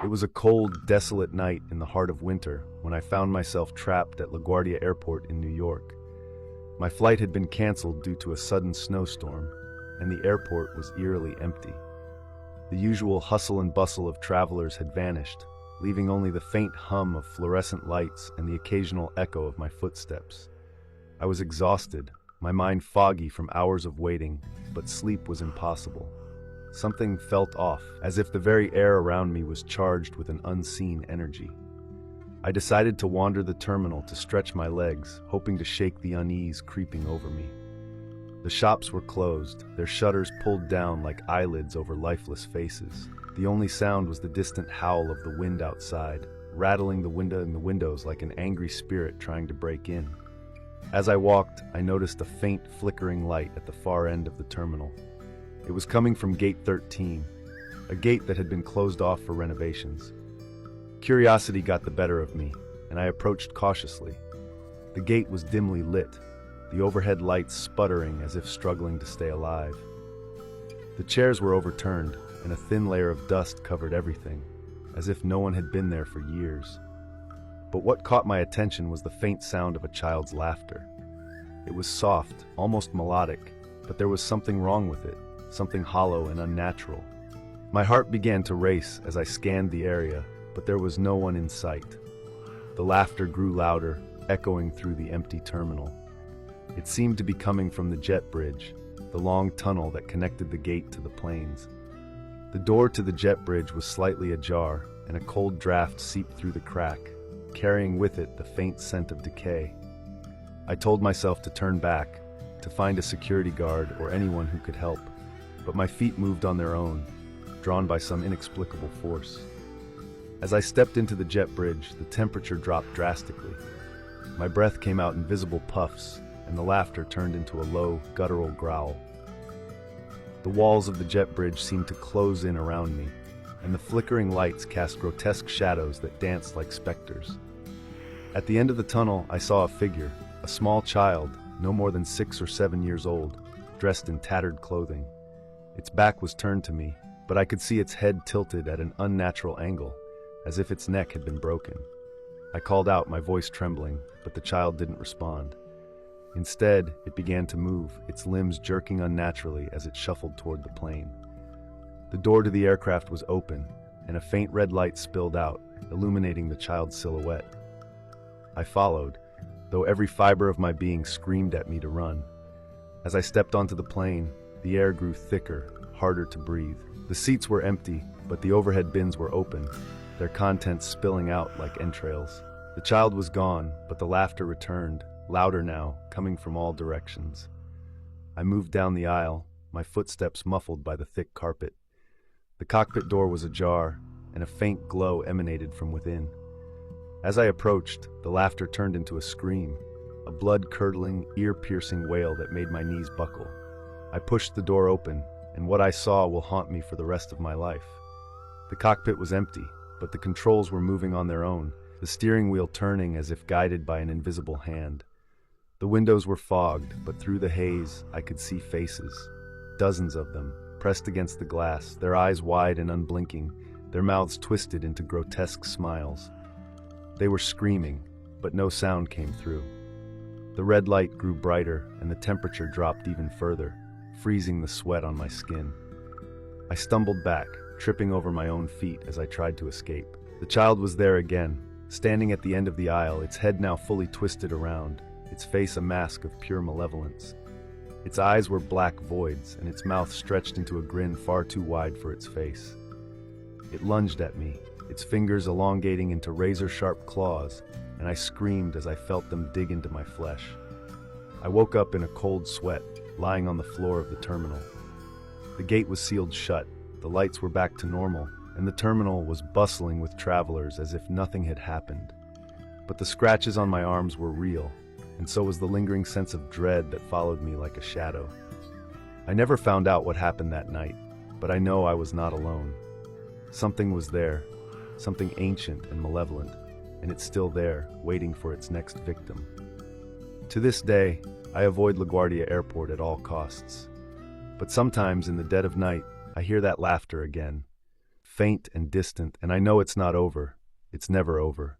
It was a cold, desolate night in the heart of winter when I found myself trapped at LaGuardia Airport in New York. My flight had been canceled due to a sudden snowstorm, and the airport was eerily empty. The usual hustle and bustle of travelers had vanished, leaving only the faint hum of fluorescent lights and the occasional echo of my footsteps. I was exhausted, my mind foggy from hours of waiting, but sleep was impossible. Something felt off, as if the very air around me was charged with an unseen energy. I decided to wander the terminal to stretch my legs, hoping to shake the unease creeping over me. The shops were closed, their shutters pulled down like eyelids over lifeless faces. The only sound was the distant howl of the wind outside, rattling the window in the windows like an angry spirit trying to break in. As I walked, I noticed a faint flickering light at the far end of the terminal. It was coming from Gate 13, a gate that had been closed off for renovations. Curiosity got the better of me, and I approached cautiously. The gate was dimly lit, the overhead lights sputtering as if struggling to stay alive. The chairs were overturned, and a thin layer of dust covered everything, as if no one had been there for years. But what caught my attention was the faint sound of a child's laughter. It was soft, almost melodic, but there was something wrong with it, something hollow and unnatural. My heart began to race as I scanned the area, but there was no one in sight. The laughter grew louder, echoing through the empty terminal. It seemed to be coming from the jet bridge, the long tunnel that connected the gate to the planes. The door to the jet bridge was slightly ajar, and a cold draft seeped through the crack, carrying with it the faint scent of decay. I told myself to turn back, to find a security guard or anyone who could help, but my feet moved on their own, drawn by some inexplicable force. As I stepped into the jet bridge, the temperature dropped drastically. My breath came out in visible puffs, and the laughter turned into a low, guttural growl. The walls of the jet bridge seemed to close in around me, and the flickering lights cast grotesque shadows that danced like specters. At the end of the tunnel, I saw a figure, a small child, no more than 6 or 7 years old, dressed in tattered clothing. Its back was turned to me, but I could see its head tilted at an unnatural angle, as if its neck had been broken. I called out, my voice trembling, but the child didn't respond. Instead, it began to move, its limbs jerking unnaturally as it shuffled toward the plane. The door to the aircraft was open, and a faint red light spilled out, illuminating the child's silhouette. I followed, though every fiber of my being screamed at me to run. As I stepped onto the plane, the air grew thicker, harder to breathe. The seats were empty, but the overhead bins were open, their contents spilling out like entrails. The child was gone, but the laughter returned, louder now, coming from all directions. I moved down the aisle, my footsteps muffled by the thick carpet. The cockpit door was ajar, and a faint glow emanated from within. As I approached, the laughter turned into a scream, a blood-curdling, ear-piercing wail that made my knees buckle. I pushed the door open, and what I saw will haunt me for the rest of my life. The cockpit was empty, but the controls were moving on their own, the steering wheel turning as if guided by an invisible hand. The windows were fogged, but through the haze, I could see faces. Dozens of them, pressed against the glass, their eyes wide and unblinking, their mouths twisted into grotesque smiles. They were screaming, but no sound came through. The red light grew brighter, and the temperature dropped even further, freezing the sweat on my skin. I stumbled back, tripping over my own feet as I tried to escape. The child was there again, standing at the end of the aisle, its head now fully twisted around, its face a mask of pure malevolence. Its eyes were black voids, and its mouth stretched into a grin far too wide for its face. It lunged at me, its fingers elongating into razor-sharp claws, and I screamed as I felt them dig into my flesh. I woke up in a cold sweat, lying on the floor of the terminal. The gate was sealed shut, the lights were back to normal, and the terminal was bustling with travelers as if nothing had happened. But the scratches on my arms were real, and so was the lingering sense of dread that followed me like a shadow. I never found out what happened that night, but I know I was not alone. Something was there, something ancient and malevolent, and it's still there, waiting for its next victim. To this day, I avoid LaGuardia Airport at all costs. But sometimes in the dead of night, I hear that laughter again, faint and distant, and I know it's not over. It's never over.